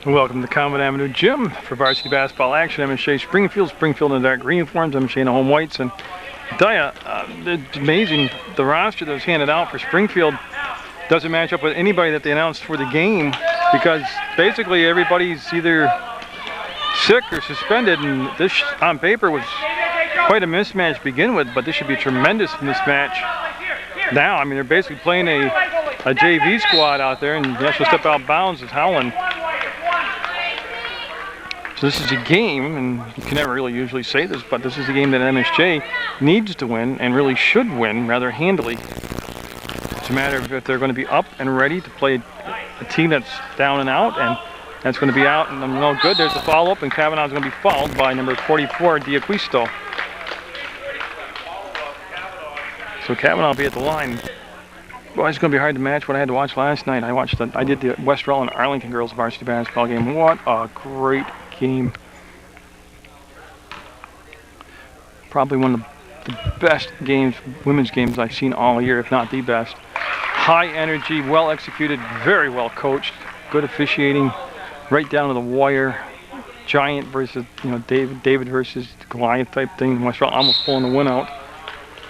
Welcome to Common Avenue Gym for varsity basketball action. MSJ Springfield in the dark green uniforms, MSJ in the home whites. And I tell you, it's amazing, the roster that was handed out for Springfield doesn't match up with anybody that they announced for the game, because basically everybody's either sick or suspended, and this on paper was quite a mismatch to begin with, but this should be a tremendous mismatch now. I mean, they're basically playing a JV squad out there, and the actual step out of bounds is Howland. So this is a game, and you can never really usually say this, but this is a game that MSJ needs to win and really should win rather handily. It's a matter of if they're going to be up and ready to play a team that's down and out, and that's going to be out and no good. There's a follow-up, and Kavanaugh's going to be fouled by number 44, Diaquisto. So Kavanaugh will be at the line. Well, it's going to be hard to match what I had to watch last night. I did the Westerell and Arlington girls varsity basketball game. What a great game. Probably one of the best games, women's games I've seen all year, if not the best. High energy, well executed, very well coached, good officiating, right down to the wire. Giant versus, David versus Goliath type thing. Westerell almost pulling the win out.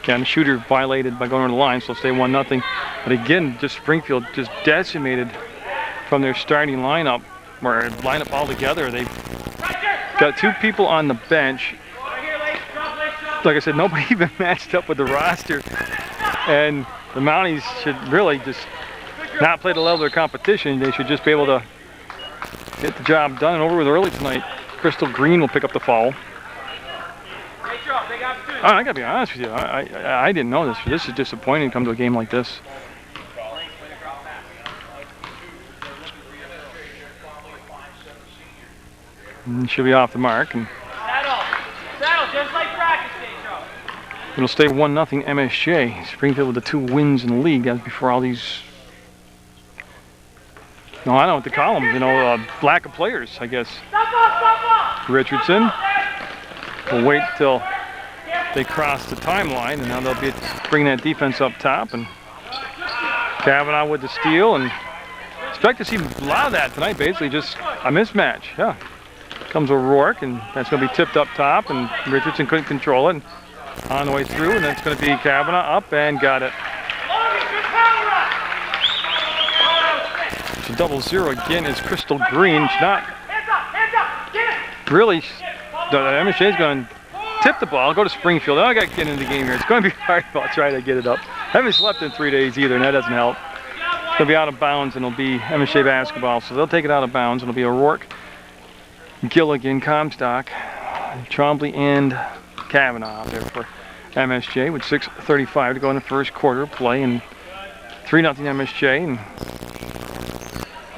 And the shooter violated by going over the line, so stay 1-0. But again, just Springfield just decimated from their starting lineup, or lineup altogether. They've got two people on the bench. Like I said, nobody even matched up with the roster. And the Mounties should really just not play the level of their competition. They should just be able to get the job done and over with early tonight. Crystal Green will pick up the foul. I gotta be honest with you, I didn't know this. This is disappointing to come to a game like this. And she'll be off the mark, and just like practice day, Joe. It'll stay 1-0 MSJ. Springfield with the 2 wins in the league as before all these. No, I don't know what to call them. Lack of players, I guess. Richardson will wait till they cross the timeline, and now they'll be bringing that defense up top, and Kavanaugh with the steal, and expect to see a lot of that tonight. Basically just a mismatch. Yeah, comes O'Rourke, and that's going to be tipped up top, and Richardson couldn't control it, and on the way through, and that's going to be Kavanaugh up and got it. So 0-0 again is Crystal Green. She's not really. The MSJ is going to tip the ball, go to Springfield. I got to get into the game here. It's going to be hard, but I'll try to get it up. I haven't slept in 3 days either, and that doesn't help. It'll be out of bounds, and it'll be MSJ basketball. So they'll take it out of bounds, and it'll be O'Rourke, Gilligan, Comstock, Trombley, and Kavanaugh out there for MSJ with 6:35 to go in the first quarter play, and 3-0 MSJ.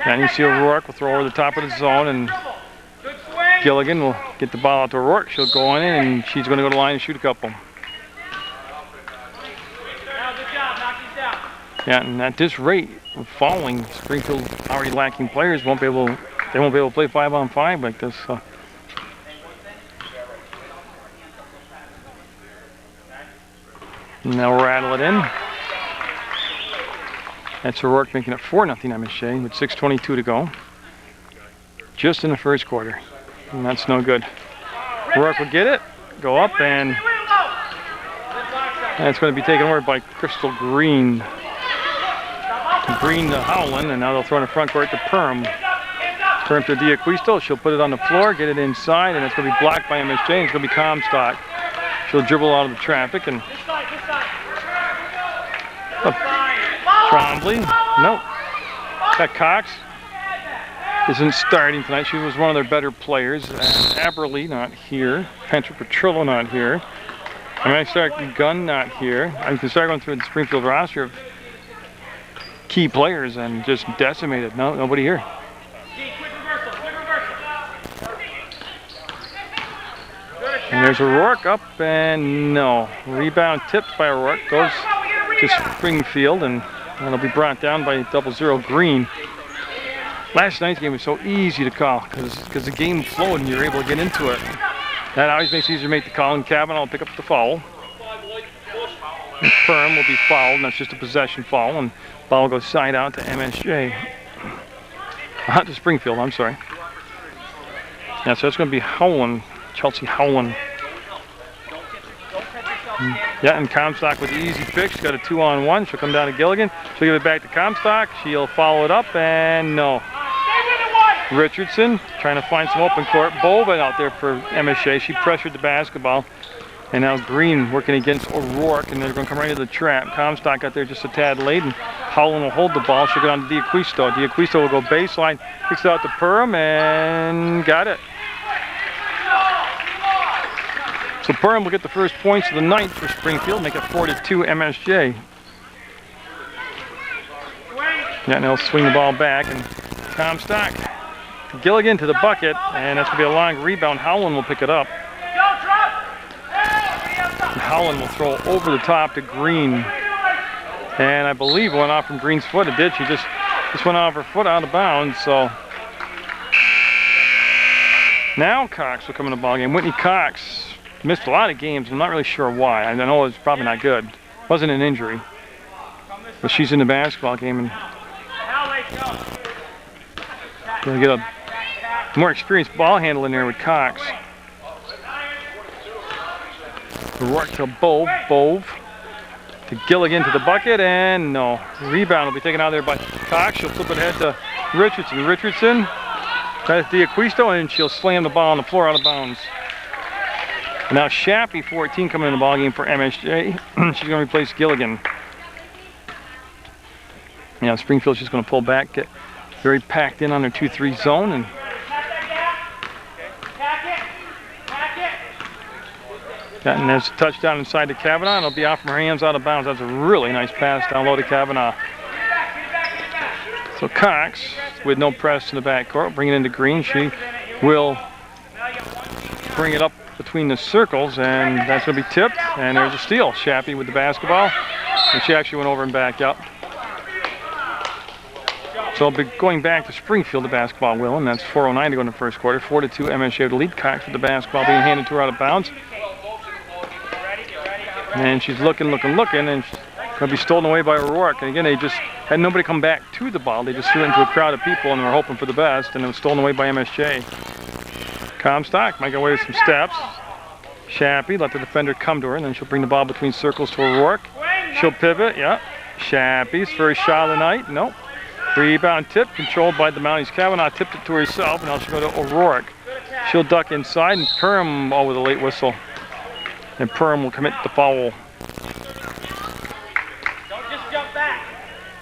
And you see O'Rourke will throw over the top of the zone, and Gilligan will get the ball out to O'Rourke. She'll go in, and she's going to go to the line and shoot a couple. Yeah, and at this rate, falling, Springfield already lacking players, they won't be able to play 5-on-5 like this. And they'll rattle it in. That's O'Rourke making it 4-0 MSJ with 6:22 to go. Just in the first quarter. And that's no good. O'Rourke will get it, go up, and it's going to be taken over by Crystal Green. Green to Howland, and now they'll throw in the front court to Perm. Perm to Diaquisto. She'll put it on the floor, get it inside, and it's going to be blocked by MSJ, and it's going to be Comstock. She'll dribble out of the traffic, and Trombley, nope. That Cox isn't starting tonight. She was one of their better players. Aberley not here. Pentra Petrillo not here. I start Gunn not here. I can start going through the Springfield roster of key players and just decimated. No, nobody here. And there's O'Rourke up, and no. Rebound tipped by O'Rourke, goes to Springfield, and it'll be brought down by 0-0 Green. Last night's game was so easy to call because the game flowed and you're able to get into it. That always makes it easier to make the call, and Kavanaugh will pick up the foul. And Firm will be fouled, and that's just a possession foul, and ball will go side out to MSJ. To Springfield, I'm sorry. Yeah, so that's going to be Howland, Chelsea Howland. Yeah, and Comstock with the easy pick. She's got a 2-on-1. She'll come down to Gilligan. She'll give it back to Comstock. She'll follow it up, and no. Richardson trying to find some open court. Bovin out there for MSJ. She pressured the basketball. And now Green working against O'Rourke, and they're going to come right into the trap. Comstock got there just a tad late, and Howland will hold the ball. She'll get on to D'Acquisto. D'Acquisto will go baseline, kicks it out to Perham, and got it. So Perham will get the first points of the night for Springfield, make it 4-2 MSJ. Yeah, and they'll swing the ball back, and Comstock, Gilligan to the bucket, and that's going to be a long rebound. Howland will pick it up. And Howland will throw over the top to Green. And I believe it went off from Green's foot. It did. She just went off her foot out of bounds. So now Cox will come in the ballgame. Whitney Cox missed a lot of games. I'm not really sure why. I know it's probably not good. Wasn't an injury. But she's in the basketball game. And going to get a more experienced ball handler in there with Cox. Rourke to Bove to Gilligan to the bucket, and no. Rebound will be taken out of there by Cox. She'll flip it ahead to Richardson. Richardson tries D'Acquisto, and she'll slam the ball on the floor out of bounds. And now Shappy, 14, coming in the ballgame for MSJ. She's going to replace Gilligan. Now Springfield's just going to pull back, get very packed in on their 2-3 zone, and and there's a touchdown inside to Kavanaugh, and it'll be out from her hands out of bounds. That's a really nice pass down low to Kavanaugh. So Cox, with no press in the backcourt, bring it into Green. She will bring it up between the circles, and that's going to be tipped, and there's a steal. Shappy with the basketball, and she actually went over and backed up. So I'll be going back to Springfield, the basketball will, and that's 4:09 to go in the first quarter. 4-2 MSJ with the lead. Cox with the basketball being handed to her out of bounds. And she's looking, and she's going to be stolen away by O'Rourke. And again, they just had nobody come back to the ball. They just threw it into a crowd of people and were hoping for the best, and it was stolen away by MSJ. Comstock might get away with some steps. Shappy let the defender come to her, and then she'll bring the ball between circles to O'Rourke. She'll pivot, yeah. Shappy's first shot of the night, nope. Rebound tip, controlled by the Mounties. Kavanaugh tipped it to herself, and now she'll go to O'Rourke. She'll duck inside, and Perham, with a late whistle. And Perham will commit the foul. Don't just jump back.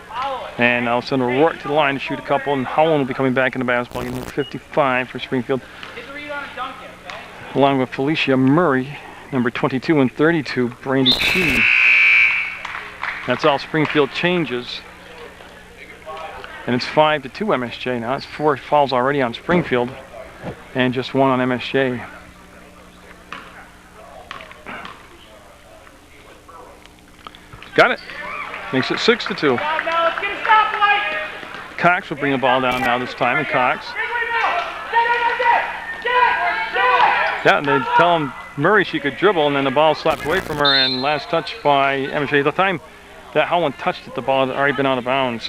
Follow it. And I'll send O'Rourke to the line to shoot a couple, and Howland will be coming back in the basketball game. Number 55 for Springfield. Get the read on and dunk it, okay? Along with Felicia Murray, number 22 and 32, Brandy Key. That's all Springfield changes. And it's 5-2 MSJ now. It's 4 fouls already on Springfield, and just 1 on MSJ. Got it. Makes it 6-2. Now let's get a stoplight. Cox will bring the ball down now this time, and Cox. Yeah, and they tell him Murray she could dribble, and then the ball slapped away from her, and last touch by MSJ. The time that Howland touched it, the ball had already been out of bounds.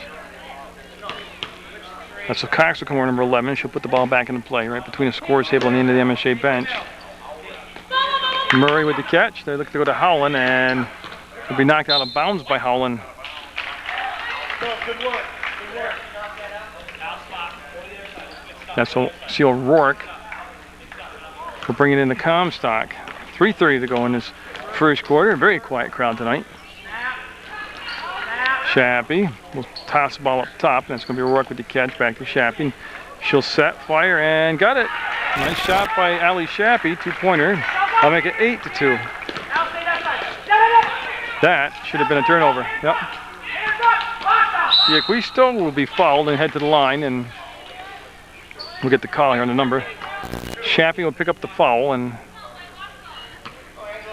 So Cox will come over number 11. She'll put the ball back into play right between the scores table and the end of the MSJ bench. Murray with the catch. They look to go to Howland, and will be knocked out of bounds by Howland. Good work. That's see O'Rourke. We'll bring it into Comstock. 3:30 to go in this first quarter. A very quiet crowd tonight. Shappy will toss the ball up top. That's going to be O'Rourke with the catch. Back to Shappy. She'll set, fire, and got it. Nice shot by Ali Shappy. 2-pointer. I'll make it 8-2. That should have been a turnover. Yep. D'Acquisto will be fouled and head to the line, and we'll get the call here on the number. Shappy will pick up the foul, and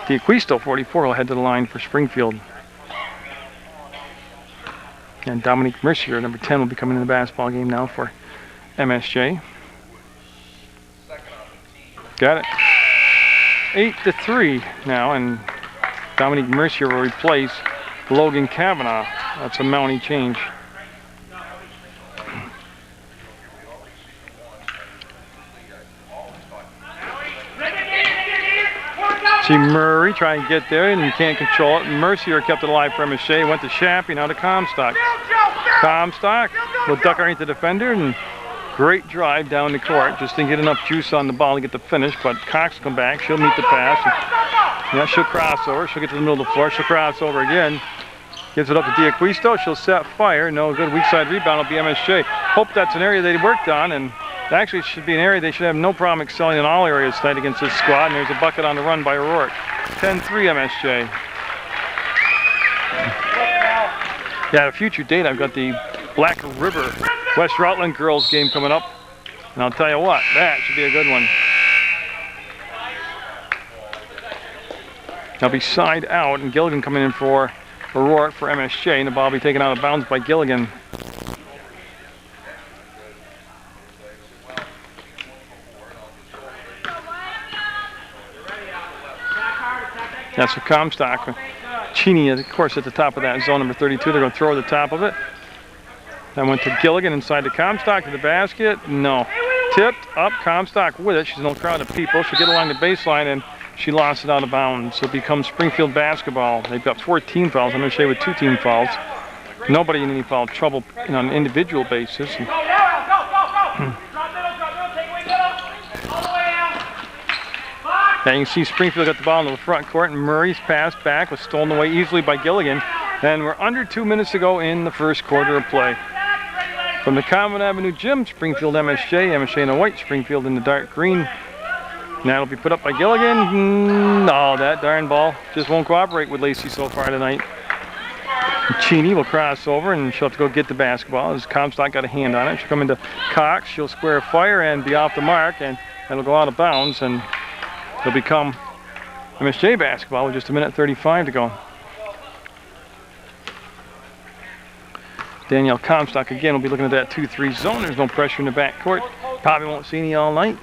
D'Acquisto, 44, will head to the line for Springfield. And Dominique Mercier, number 10, will be coming in the basketball game now for MSJ. Got it. 8-3 now, and Dominique Mercier will replace Logan Kavanaugh. That's a Mountie change. See Murray try and get there, and you can't control it. Mercier kept it alive for MSJ. Went to Shappy, now to Comstock. Comstock will duck underneath the defender, and great drive down the court. Just didn't get enough juice on the ball to get the finish, but Cox will come back. She'll meet the pass. And, yeah, she'll cross over. She'll get to the middle of the floor. She'll cross over again. Gives it up to D'Acquisto. She'll set fire. No good. Weak side rebound will be MSJ. Hope that's an area they worked on, and actually it should be an area they should have no problem excelling in all areas tonight against this squad. And there's a bucket on the run by O'Rourke. 10-3 MSJ. Yeah, a future date, I've got the Black River West Rutland girls game coming up. And I'll tell you what, that should be a good one. I'll be side out, and Gilligan coming in for O'Rourke for MSJ, and the ball will be taken out of bounds by Gilligan. That's for Comstock. Cheney, of course, at the top of that zone, number 32. They're going to throw the top of it. That went to Gilligan inside the Comstock to the basket. No. Tipped up, Comstock with it. She's in a crowd of people. She'll get along the baseline, and she lost it out of bounds. So it becomes Springfield basketball. They've got 14 fouls. I'm going to say with 2 team fouls. Nobody in any foul trouble on an individual basis. Yeah, you can see Springfield got the ball in the front court, and Murray's pass back was stolen away easily by Gilligan. And we're under 2 minutes to go in the first quarter of play. From the Common Avenue Gym, Springfield MSJ, MSJ in the white, Springfield in the dark green. And that'll be put up by Gilligan. Oh, that darn ball just won't cooperate with Lacey so far tonight. Cheney will cross over, and she'll have to go get the basketball as Comstock got a hand on it. She'll come into Cox, she'll square fire and be off the mark, and that'll go out of bounds, and it'll become MSJ basketball with just 1:35 to go. Danielle Comstock again will be looking at that 2-3 zone. There's no pressure in the backcourt. Probably won't see any all night.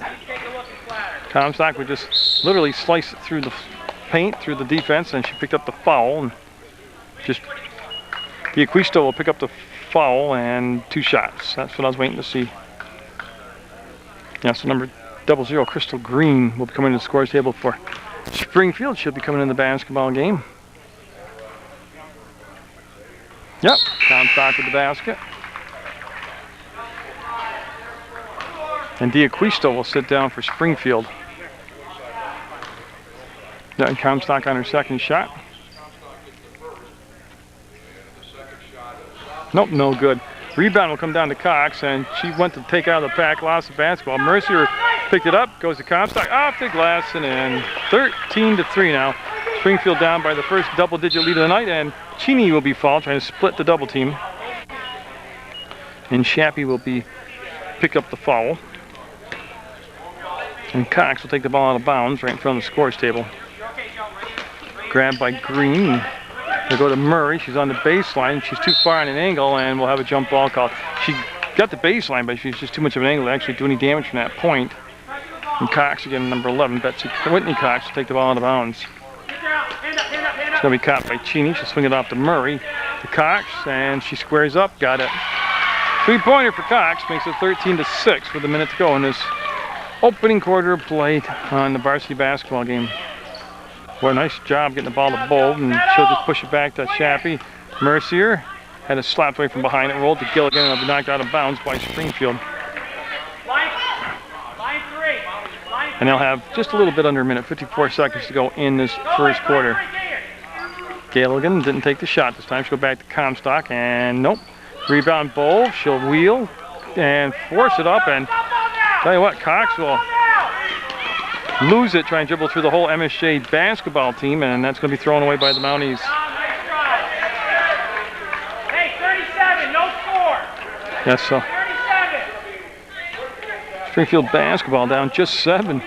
Comstock would just literally slice it through the paint, through the defense, and she picked up the foul. And just D'Acquisto will pick up the foul and 2 shots. That's what I was waiting to see. Yeah, so number 00, Crystal Green, will be coming to the scores table for Springfield. She'll be coming in the basketball game. Yep, Comstock with the basket. And D'Acquisto will sit down for Springfield. Then Comstock on her second shot. Nope, no good. Rebound will come down to Cox, and she went to take out of the pack, lost the basketball. Mercier picked it up, goes to Comstock, off the glass and in. 13-3 now. Springfield down by the first double-digit lead of the night, and Cheney will be fouled, trying to split the double team. And Shappy will be pick up the foul. And Cox will take the ball out of bounds right in front of the scores table. Grabbed by Green. They'll go to Murray. She's on the baseline. She's too far on an angle, and we'll have a jump ball called. She got the baseline, but she's just too much of an angle to actually do any damage from that point. And Cox, again, number 11, Betsy Whitney Cox, will take the ball out of bounds. She's going to be caught by Cheney. She'll swing it off to Murray. To Cox, and she squares up. Got it. 3-pointer for Cox makes it 13-6 with a minute to go in this opening quarter of play on the varsity basketball game. Well, nice job getting the ball to Bold, and she'll just push it back to Shappy. Mercier had it slapped away from behind it, rolled to Gilligan, and it'll be knocked out of bounds by Springfield. And they'll have just a little bit under a minute, 54 seconds to go in this first quarter. Gilligan didn't take the shot this time. She'll go back to Comstock, and nope. Rebound Bold, she'll wheel and force it up, and tell you what, Cox will lose it, try and dribble through the whole MSJ basketball team, and that's going to be thrown away by the Mounties. Hey, 37, no score. Yes, so. Springfield basketball down just 7.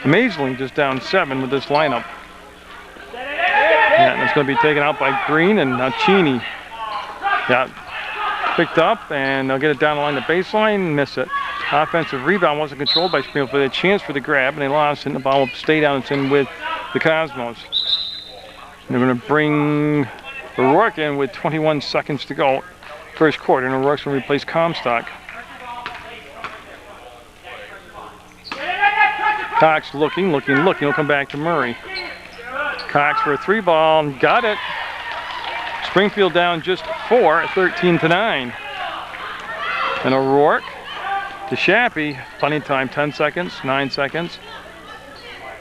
Amazingly, just down 7 with this lineup. Yeah, and it's going to be taken out by Green, and now Cheney got picked up, and they'll get it down the line, the baseline, miss it. Offensive rebound wasn't controlled by Springfield, but they had a chance for the grab, and they lost it, and the ball will stay down. It's in with the Cosmos. And they're going to bring O'Rourke in with 21 seconds to go, first quarter, and O'Rourke's going to replace Comstock. Cox looking, he'll come back to Murray. Cox for a 3-ball, and got it. Springfield down just 4, 13-9. And O'Rourke to Shappy, plenty of time, 10 seconds, 9 seconds.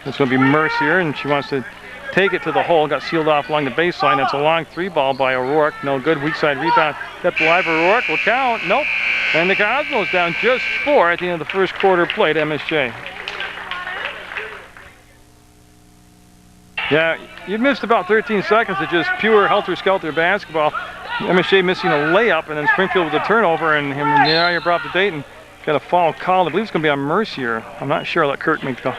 It's going to be Mercier, and she wants to take it to the hole. Got sealed off along the baseline. That's a long 3-ball by O'Rourke. No good. Weak side rebound. Kept alive. O'Rourke will count. Nope. And the Cosmos down just 4 at the end of the first quarter played MSJ. Yeah, you missed about 13 seconds of just pure helter-skelter basketball. MSJ missing a layup, and then Springfield with a turnover, and now you're brought up to date and got a foul called. I believe it's going to be on Mercier. I'm not sure. I'll let Kurt make the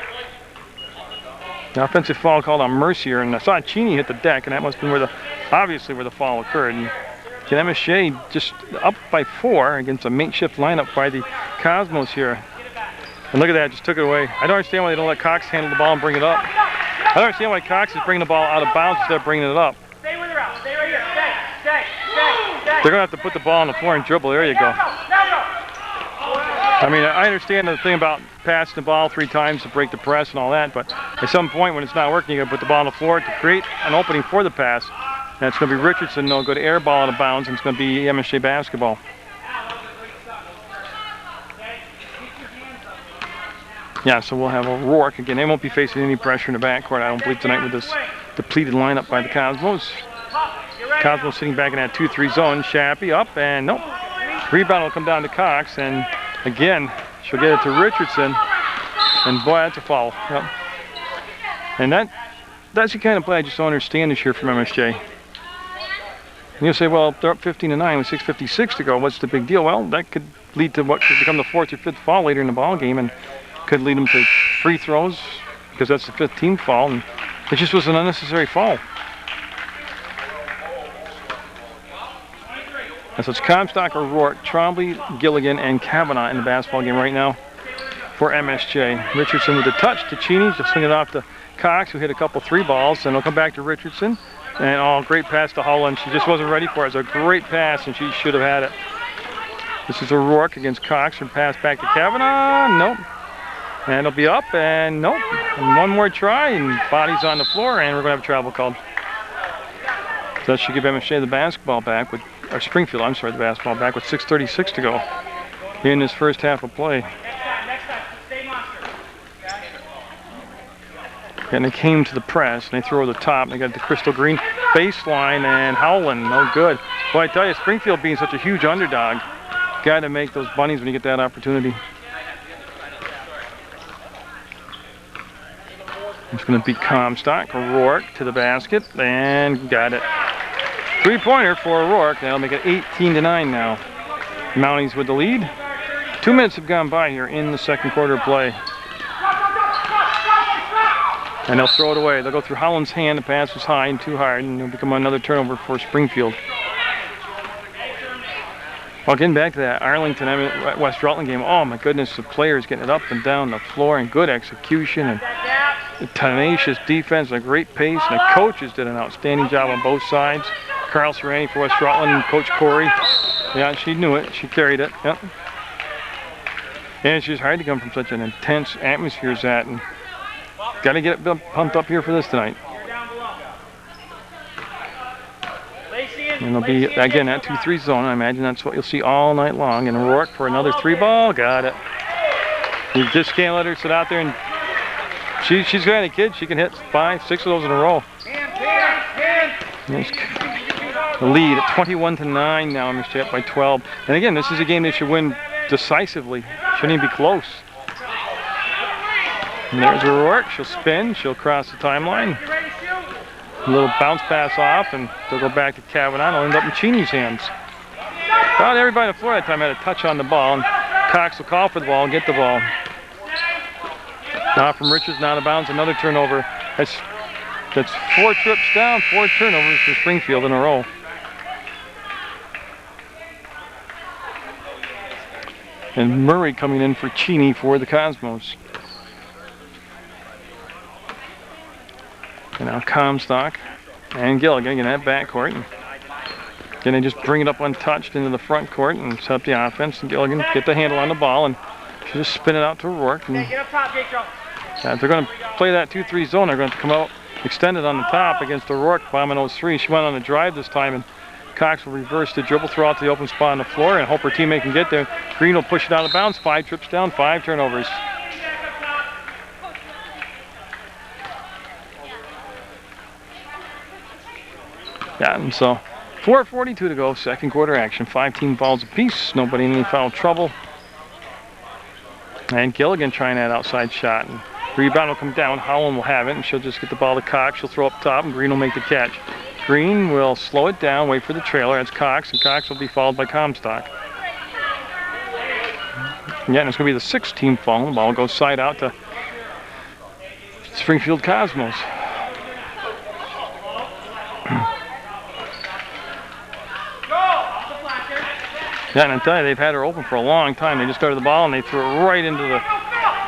offensive foul called on Mercier, and I saw Cheney hit the deck, and that must have been obviously where the foul occurred. And MSJ just up by 4 against a makeshift lineup by the Cosmos here. And look at that, just took it away. I don't understand why they don't let Cox handle the ball and bring it up. I don't understand why Cox is bringing the ball out of bounds instead of bringing it up. Stay where they're at. Stay right here. Stay. They're going to have to put the ball on the floor and dribble. There you go. I mean, I understand the thing about passing the ball 3 times to break the press and all that, but at some point when it's not working, you got to put the ball on the floor to create an opening for the pass. And it's going to be Richardson, no good air ball out of bounds, and it's going to be MSJ basketball. Yeah, so we'll have O'Rourke again. They won't be facing any pressure in the backcourt, I don't believe, tonight with this depleted lineup by the Cosmos. Cosmos sitting back in that 2-3 zone. Shappy up, and nope. Rebound will come down to Cox, and again, she'll get it to Richardson, and boy, that's a foul. Yep. And that's the kind of play I just don't understand this year from MSJ. And you'll say, well, they're up 15-9 with 6:56 to go. What's the big deal? Well, that could lead to what could become the 4th or 5th foul later in the ball game, and could lead them to free throws because that's the 5th team foul, and it just was an unnecessary foul. And so it's Comstock, O'Rourke, Trombley, Gilligan, and Kavanaugh in the basketball game right now for MSJ. Richardson with a touch to Cheney, just swing it off to Cox, who hit a couple 3-balls, and it'll come back to Richardson. And great pass to Holland. She just wasn't ready for it. It was a great pass, and she should have had it. This is O'Rourke against Cox, and pass back to Kavanaugh. Nope. And it'll be up, and nope. And one more try, and body's on the floor, and we're going to have a travel called. So that should give MSJ the basketball back, or Springfield, I'm sorry, the basketball back with 6:36 to go in this first half of play. And they came to the press, and they throw over the top, and they got the crystal green baseline, and Howland, no good. Boy, I tell you, Springfield being such a huge underdog, got to make those bunnies when you get that opportunity. It's going to be Comstock. O'Rourke to the basket, and got it. 3-pointer for O'Rourke. That'll make it 18-9 now. Mounties with the lead. 2 minutes have gone by here in the second quarter of play. And they'll throw it away. They'll go through Holland's hand. The pass was high and too hard, and it'll become another turnover for Springfield. Well, getting back to that Arlington West Rutland game, oh my goodness, the players getting it up and down the floor, and good execution and tenacious defense and a great pace, and the coaches did an outstanding job on both sides. Carl Serrani for West Rutland, and Coach Corey. Yeah, she knew it. She carried it. Yep. And it's just hard to come from such an intense atmosphere as that, and got to get it pumped up here for this tonight. And it'll be, again, that 2-3 zone. I imagine that's what you'll see all night long. And O'Rourke for another 3-ball. Got it. You just can't let her sit out there. And she's got a kid. She can hit 5, 6 of those in a row. The lead at 21-9 now. MSJ up by 12. And again, this is a game they should win decisively. Shouldn't even be close. And there's O'Rourke. She'll spin. She'll cross the timeline. A little bounce pass off, and they'll go back to Kavanaugh. It'll end up in Cheney's hands. About everybody on the floor that time had a touch on the ball, and Cox will call for the ball and get the ball. Now from Richards, out of bounds, another turnover. That's 4 trips down, 4 turnovers for Springfield in a row. And Murray coming in for Cheney for the Cosmos. And now Comstock and Gilligan in that backcourt. And again, they just bring it up untouched into the front court and set up the offense. And Gilligan get the handle on the ball, and she'll just spin it out to O'Rourke. And get up top, if they're going to play that 2-3 zone, they're going to come out extended on the top against O'Rourke, bombing those three. She went on the drive this time, and Cox will reverse the dribble, throw out to the open spot on the floor, and hope her teammate can get there. Green will push it out of bounds. 5 trips down, 5 turnovers. Yeah, and so 4:42 to go, second quarter action. 5 team fouls apiece, nobody in any foul trouble. And Gilligan trying that outside shot. And rebound will come down, Howland will have it, and she'll just get the ball to Cox. She'll throw up top, and Green will make the catch. Green will slow it down, wait for the trailer. That's Cox, and Cox will be fouled by Comstock. Yeah, and it's going to be the 6th team foul. The ball goes side out to Springfield Cosmos. Yeah, and I tell you, they've had her open for a long time. They just got her the ball, and they threw it right into the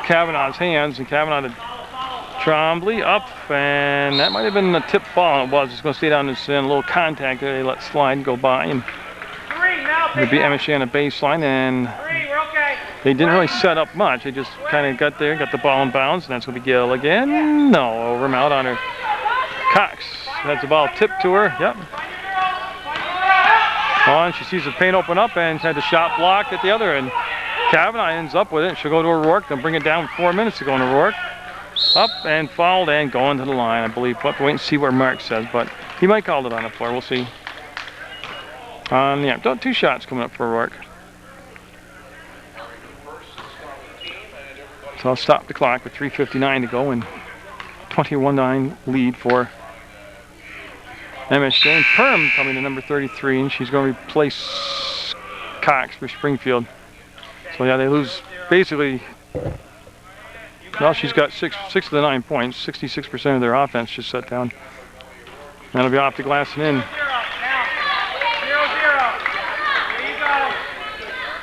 Kavanaugh's hands, and Kavanaugh to Trombley up, and that might have been a tip ball. It was. It's going to stay down this a little contact there. They let slide go by, and they beat MSJ on the baseline, and they didn't really set up much. They just kind of got there, got the ball in bounds, and that's going to be Gill again. No, over him out on her. Cox has the ball tipped to her. Yep. On, she sees the paint open up and had the shot blocked at the other end. Kavanaugh ends up with it. She'll go to O'Rourke. They'll bring it down with 4 minutes to go on O'Rourke. Up and fouled and going to the line, I believe. We'll have to wait and see what Mark says, but he might call it on the floor. We'll see. Yeah, 2 shots coming up for O'Rourke. So I'll stop the clock with 3:59 to go and 21-9 lead for MSJ. And Perm coming to number 33, and she's going to replace Cox for Springfield. So yeah, they lose basically. Well, she's got 6 of the 9 points. 66% of their offense just set down. That'll be off the glass and in.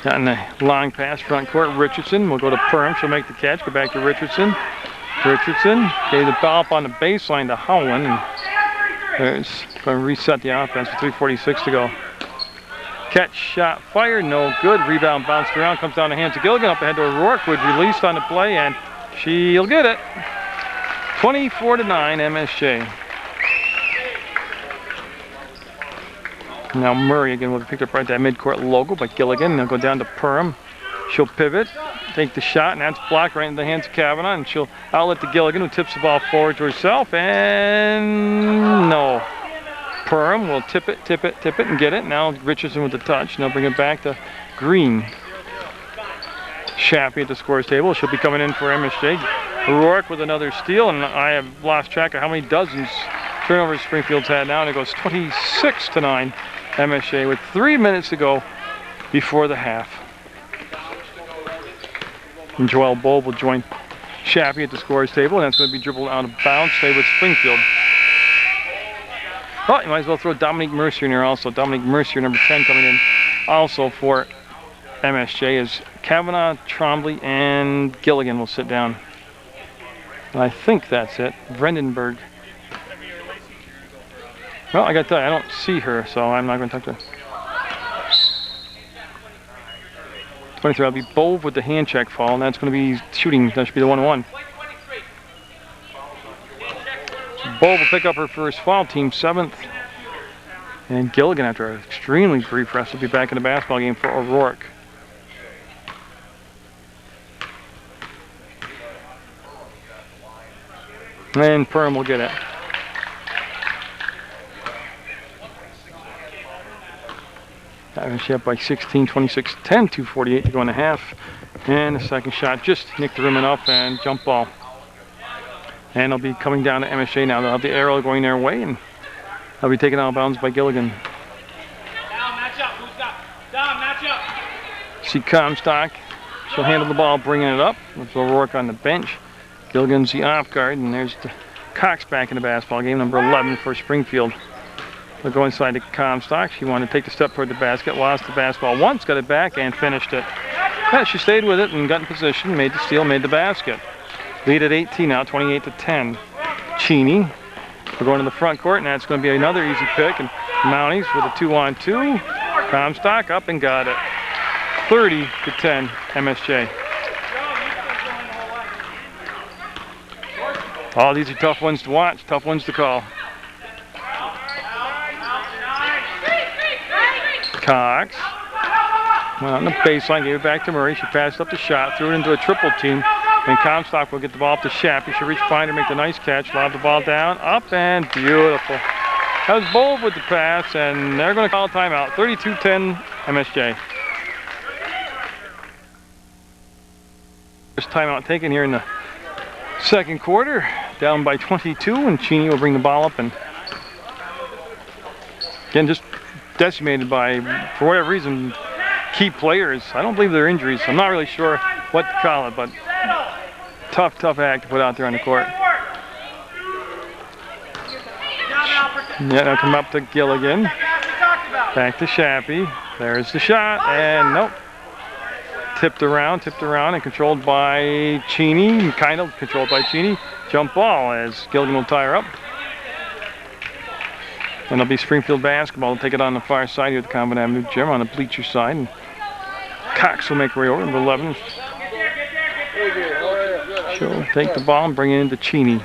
Got in the long pass front court. Richardson will go to Perm. She'll make the catch. Go back to Richardson. Richardson gave the ball up on the baseline to Howland, and it's going to reset the offense with 3:46 to go. Catch, shot, fired, no good. Rebound bounced around, comes down the hands of Gilligan. Up ahead to O'Rourke, Wood released on the play, and she'll get it. 24-9 MSJ. Now Murray again will be picked up right at that midcourt logo by Gilligan. They'll go down to Perm. She'll pivot, take the shot, and that's blocked right in the hands of Kavanaugh, and she'll outlet to Gilligan, who tips the ball forward to herself, and no. Perm will tip it, and get it. Now Richardson with the touch, and they'll bring it back to Green. Shappy at the scores table. She'll be coming in for MSJ. O'Rourke with another steal, and I have lost track of how many dozens turnovers Springfield's had now, and it goes 26-9 MSJ with 3 minutes to go before the half. And Joel Bowe will join Shappy at the scores table, and that's going to be dribbled out of bounds. Stay with Springfield. Well, you might as well throw Dominique Mercier in here also. Dominique Mercier, number 10, coming in also for MSJ, is Kavanaugh, Trombley, and Gilligan will sit down. And I think that's it. Vredenberg. Well, I got to tell you, I don't see her, so I'm not going to talk to her. 23, that'll be Bove with the hand check foul, and that's going to be shooting. That should be the 1-1. Bove will pick up her first foul, team 7th. And Gilligan, after an extremely brief rest, will be back in the basketball game for O'Rourke. And Perm will get it. She up by 16, 26, 10, 2:48 to go in the half. And the second shot just nicked the rim enough, and jump ball. And they'll be coming down to MSJ now. They'll have the arrow going their way, and they'll be taken out of bounds by Gilligan. See Comstock. She'll handle the ball, bringing it up with O'Rourke on the bench. Gilligan's the off guard, and there's the Cox back in the basketball game, number 11 for Springfield. They'll go inside to Comstock. She wanted to take the step toward the basket, lost the basketball once, got it back, and finished it. Yeah, she stayed with it and got in position, made the steal, made the basket. Lead at 18 now, 28-10. Cheney. We're going to the front court, and that's going to be another easy pick. And Mounties with a 2-on-2. Comstock up and got it. 30-10, MSJ. Oh, these are tough ones to watch, tough ones to call. Cox went on the baseline, gave it back to Murray. She passed up the shot, threw it into a triple team. And Comstock will get the ball up to Shappy. She'll reach behind her, make the nice catch, lob the ball down, up, and beautiful. That was Bold with the pass, and they're going to call a timeout. 32-10 MSJ. First timeout taken here in the second quarter, down by 22, and Cheney will bring the ball up, and again, just decimated by, for whatever reason, key players. I don't believe they're injuries. I'm not really sure what to call it, but tough act to put out there on the court. Yeah, now come up to Gilligan. Back to Shappy. There's the shot, and nope. Tipped around, and controlled by Cheney. Kind of controlled by Cheney. Jump ball as Gilligan will tie her up. And it'll be Springfield basketball. They'll take it on the far side here at the Convent Avenue Gym on the bleacher side. And Cox will make her way over, number 11. She'll take the ball and bring it into Cheney.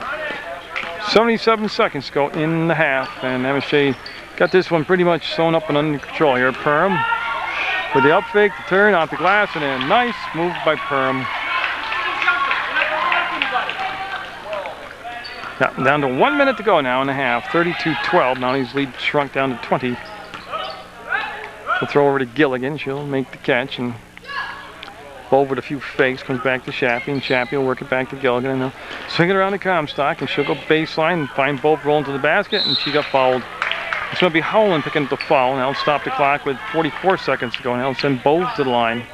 77 seconds to go in the half, and MSJ got this one pretty much sewn up and under control here. Perham with the up fake, the turn off the glass, and a nice move by Perham. Yeah, down to 1 minute to go now in the half. 32-12. Now his lead shrunk down to 20. We'll throw over to Gilligan. She'll make the catch and Bold with a few fakes, comes back to Shappy, and Shappy will work it back to Gilligan, and they'll swing it around the Comstock, and she'll go baseline and find Bold rolling to the basket, and she got fouled. It's going to be Howland picking up the foul, and that'll stop the clock with 44 seconds to go, and that'll send Bold to the line.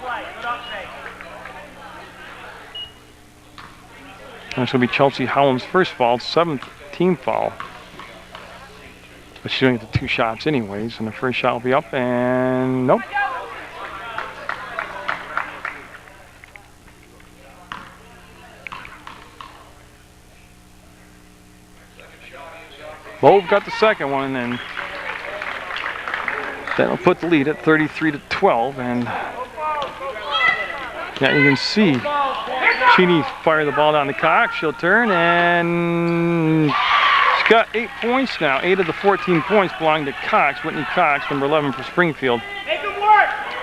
And it's going to be Chelsea Howland's first foul, 7th team foul. But she's doing it to 2 shots anyways, and the first shot will be up, and nope. Bold got the second one, and that'll put the lead at 33-12. And yeah, you can see Cheney fire the ball down to Cox. She'll turn, and she's got 8 points now. 8 of the 14 points belong to Cox, Whitney Cox, number 11 for Springfield.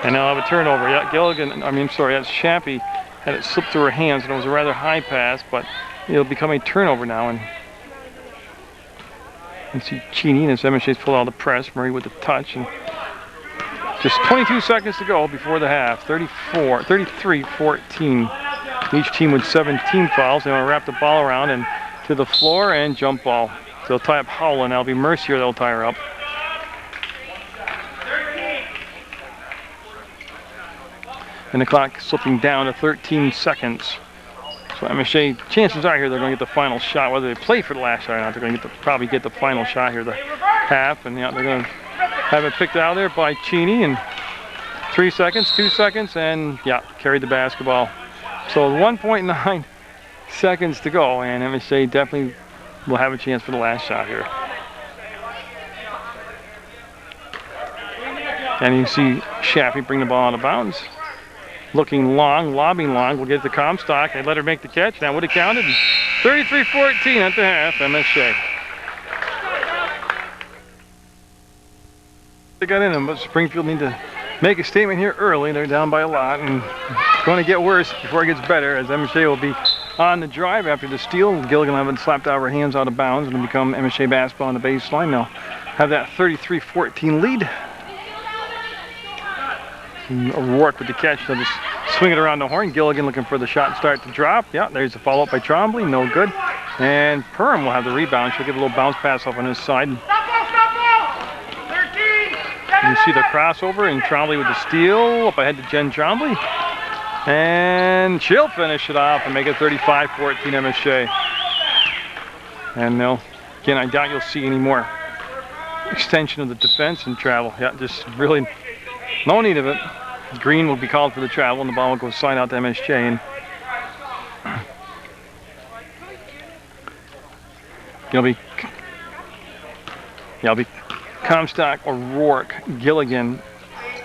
And they'll have a turnover. Yeah, that's Shappy had it slipped through her hands, and it was a rather high pass, but it'll become a turnover now. And you can see Cheney, as MSJ's pulled out the press, Murray with the touch, and just 22 seconds to go before the half. 33-14. Each team with 17 fouls. They want to wrap the ball around and to the floor and jump ball. So they'll tie up Howland. That'll be Mercier that'll tie her up. And the clock slipping down to 13 seconds. So MSJ, chances are here they're going to get the final shot. Whether they play for the last shot or not, they're going to probably get the final shot here, the half. And yeah, they're going to have it picked out there by Cheney. And 3 seconds, 2 seconds, and yeah, carried the basketball. So 1.9 seconds to go, and MSJ definitely will have a chance for the last shot here. And you can see Shappy bring the ball out of bounds. Looking long, lobbing long. We'll get the Comstock. They let her make the catch. That would have counted. 33-14 at the half, MSJ. They got in them, but Springfield need to make a statement here early. They're down by a lot, and it's going to get worse before it gets better, as MSJ will be on the drive after the steal. Gilligan will have it slapped out of her hands out of bounds, and it'll become MSJ basketball on the baseline. They'll have that 33-14 lead. O'Rourke with the catch. They'll just swing it around the horn. Gilligan looking for the shot start to drop. Yeah, there's a follow-up by Trombley. No good. And Perham will have the rebound. She'll get a little bounce pass off on his side. You see the crossover, and Trombley with the steal. Up ahead to Jen Trombley. And she'll finish it off and make it 35-14 MSJ. And again, I doubt you'll see any more extension of the defense and travel. Yeah, just really no need of it. Green will be called for the travel, and the ball will go slide out to MSJ. And it'll be Comstock, O'Rourke, Gilligan,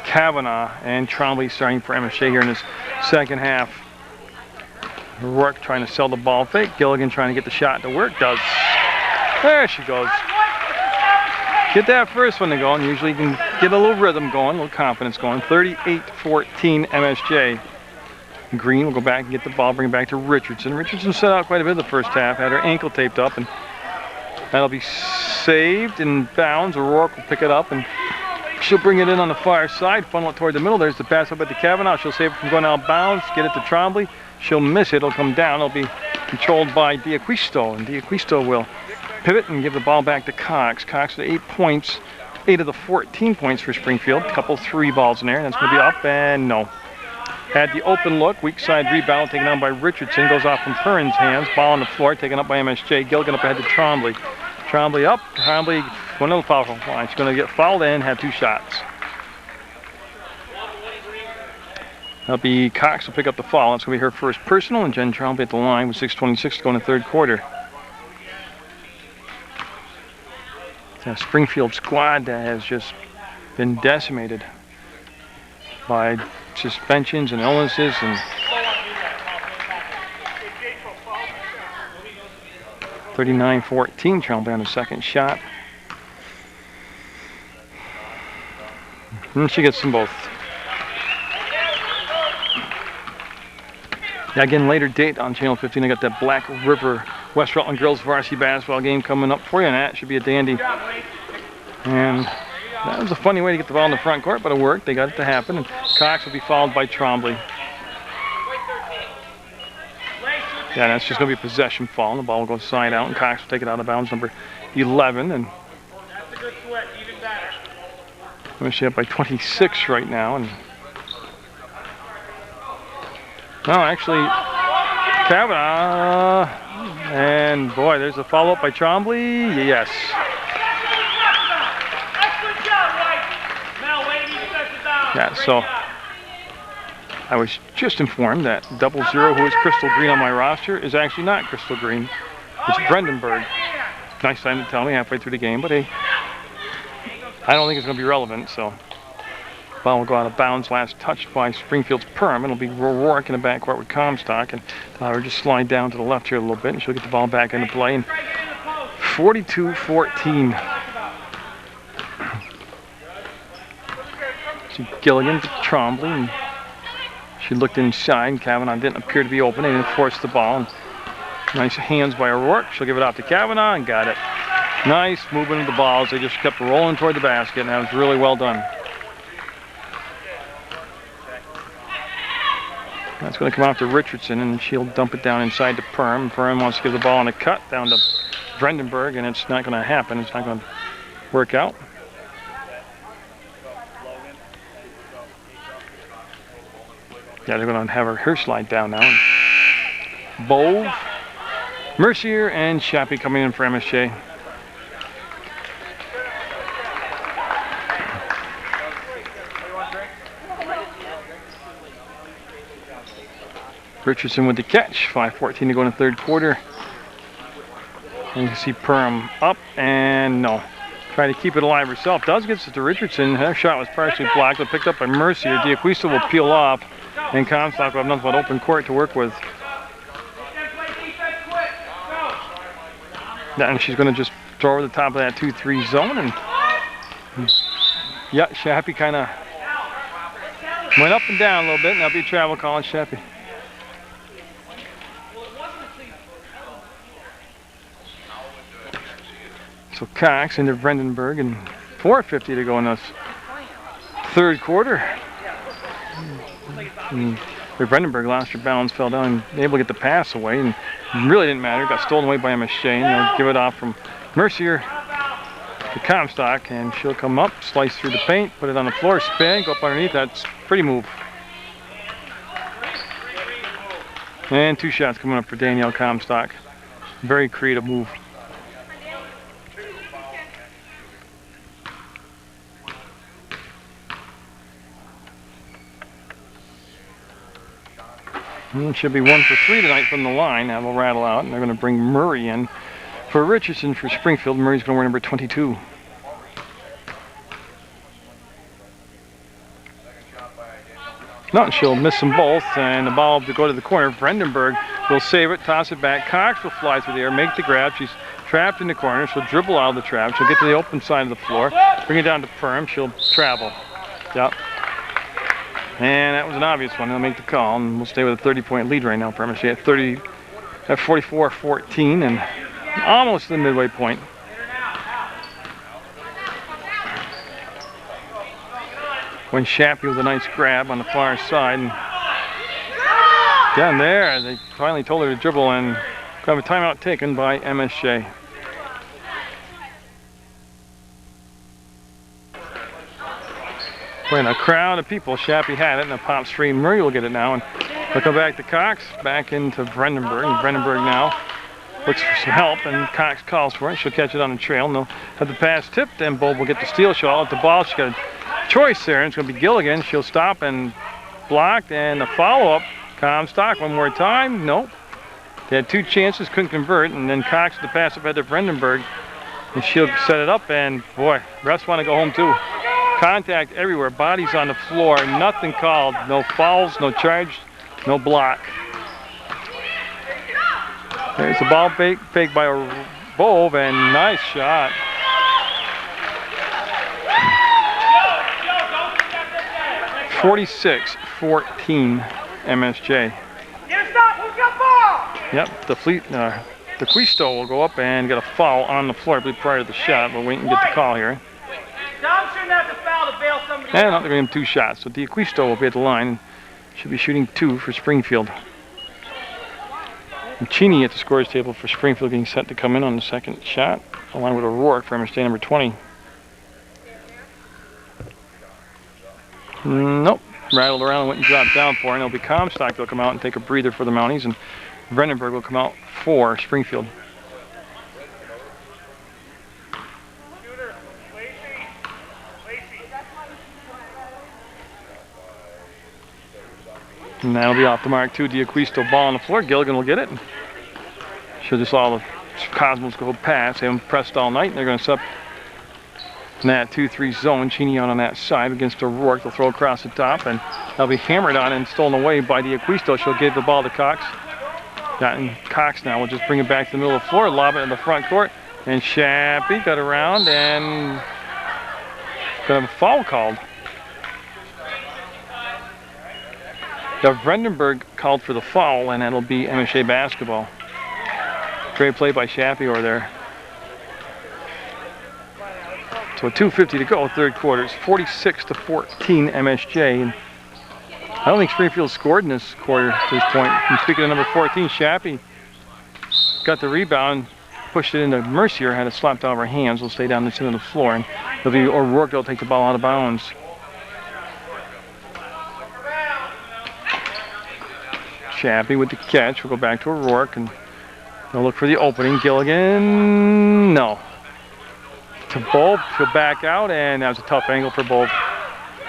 Kavanaugh, and Trombley starting for MSJ here in this second half. Rourke trying to sell the ball fake. Gilligan trying to get the shot to work. Does. There she goes. Get that first one to go, and usually you can get a little rhythm going, a little confidence going. 38-14 MSJ. Green will go back and get the ball, bring it back to Richardson. Richardson set out quite a bit in the first half, had her ankle taped up, and that'll be saved in bounds. O'Rourke will pick it up, and she'll bring it in on the far side, funnel it toward the middle. There's the pass up at the Kavanaugh. She'll save it from going out of bounds, get it to Trombley. She'll miss it. It'll come down. It'll be controlled by D'Acquisto, and D'Acquisto will pivot and give the ball back to Cox. Cox with 8 points, 8 of the 14 points for Springfield. A couple 3 balls in there, and that's going to be up, and no. Had the open look, weak side rebound taken on by Richardson, goes off from Perrin's hands, ball on the floor, taken up by MSJ. Gilligan up ahead to Trombley. Trombley up, Trombley, one little foul line. She's going to get fouled in, have 2 shots. That'll be Cox will pick up the foul. That's going to be her first personal, and Jen Trombley at the line with 6:26 to go in the third quarter. It's a Springfield squad that has just been decimated by suspensions and illnesses, and 39-14 Trombley on the second shot. And she gets them both. Yeah, again, later date on Channel 15, I got that Black River West Rutland Girls Varsity basketball game coming up for you, and that should be a dandy. And that was a funny way to get the ball in the front court, but it worked. They got it to happen, and Cox will be fouled by Trombley. Yeah, that's just going to be a possession foul, and the ball will go side out, and Cox will take it out of bounds, number 11. And I'm up by 26 right now. And no, actually, Kavanaugh, and boy, there's a follow-up by Trombley. Yes. Yeah, so I was just informed that 00, who is Crystal Green on my roster, is actually not Crystal Green. It's Brandenburg. Nice time to tell me halfway through the game, but hey, I don't think it's going to be relevant, so ball will go out of bounds. Last touched by Springfield's Perm. It'll be Rourke in the backcourt with Comstock, and we'll just slide down to the left here a little bit, and she'll get the ball back into play. And 42-14. See Gilligan to Trombley, and she looked inside, and Kavanaugh didn't appear to be open. They didn't force the ball. And nice hands by O'Rourke. She'll give it off to Kavanaugh, and got it. Nice movement of the balls. They just kept rolling toward the basket, and that was really well done. That's going to come off to Richardson, and she'll dump it down inside to Perm. Perm wants to give the ball on a cut down to Brandenburg, and it's not going to happen. It's not going to work out. Yeah, they're going to have her slide down now. And Bove, Mercier, and Shappy coming in for MSJ. Richardson with the catch. 5:14 to go in the third quarter. And you can see Perm up, and no. Trying to keep it alive herself. Does get it to Richardson. Her shot was partially blocked, but picked up by Mercier. D'Acquisto will peel off, and Comstock will have nothing but open court to work with. And she's going to just throw over the top of that 2-3 zone. And yeah, Shappy kind of went up and down a little bit, and that'll be a travel call on Shappy. So Cox into Brandenburg, and 4:50 to go in this third quarter. Brandenburg lost her balance, fell down, and able to get the pass away, and really didn't matter. Got stolen away by MSJ, and they'll give it off from Mercier to Comstock, and she'll come up, slice through the paint, put it on the floor, spin, go up underneath. That's a pretty move. And 2 shots coming up for Danielle Comstock. Very creative move. And should be 1 for 3 tonight from the line. That will rattle out, and they're going to bring Murray in for Richardson for Springfield. Murray's going to wear number 22. No, she'll miss them both, and the ball will go to the corner. Brandenburg will save it, toss it back. Cox will fly through the air, make the grab. She's trapped in the corner. She'll dribble out of the trap. She'll get to the open side of the floor, bring it down to Perm. She'll travel. Yep. And that was an obvious one. They'll make the call, and we'll stay with a 30-point lead right now for MSJ at 44-14, and almost the midway point. When Shappy with a nice grab on the far side. And down there, they finally told her to dribble and have a timeout taken by MSJ. We're in a crowd of people. Shappy had it, and a pops free. Murray will get it now, and they'll come back to Cox, back into Brandenburg. And Brandenburg now looks for some help, and Cox calls for it. She'll catch it on the trail, and they'll have the pass tipped, and Bob will get the steal. She'll all at the ball. She's got a choice there, and it's going to be Gilligan. She'll stop and blocked, and the follow-up. Comstock one more time. Nope. They had two chances, couldn't convert, and then Cox to pass it back to Brandenburg, and she'll set it up, and boy, refs want to go home too. Contact everywhere, bodies on the floor, nothing called, no fouls, no charge, no block. There's the ball faked by Bove, and nice shot. (46-14) MSJ. Yep, the Quisto will go up and get a foul on the floor, I believe, prior to the shot. We'll wait and get the call here. And they're going to give him 2 shots. So D'Acquisto will be at the line and should be shooting 2 for Springfield. And Cheney at the scorers table for Springfield getting set to come in on the second shot, along with O'Rourke for MSJ number 20. Nope. Rattled around and went and dropped down for it. And it'll be Comstock. They'll come out and take a breather for the Mounties, and Brandenburg will come out for Springfield. And that'll be off the mark too. D'Acquisto ball on the floor. Gilligan will get it. She'll just all the Cosmos go pass. They haven't pressed all night, and they're going to set up in that 2-3 zone. Cheney out on that side against O'Rourke. They'll throw across the top, and they'll be hammered on and stolen away by D'Acquisto. She'll give the ball to Cox. And Cox now will just bring it back to the middle of the floor, lob it in the front court, and Shappy got around and got a foul called. Now Brandenburg called for the foul, and that'll be MSJ basketball. Great play by Shappy over there. So 2:50 to go, third quarter. It's 46-14 MSJ. And I don't think Springfield scored in this quarter to this point. And speaking of number 14, Shappy got the rebound, pushed it into Mercier, had it slapped out of her hands. Will stay down the center of the floor, and it'll be O'Rourke that'll take the ball out of bounds. Shappy with the catch. We'll go back to O'Rourke, and they'll look for the opening. Gilligan, no. To Bulb, she'll back out, and that was a tough angle for Bulb.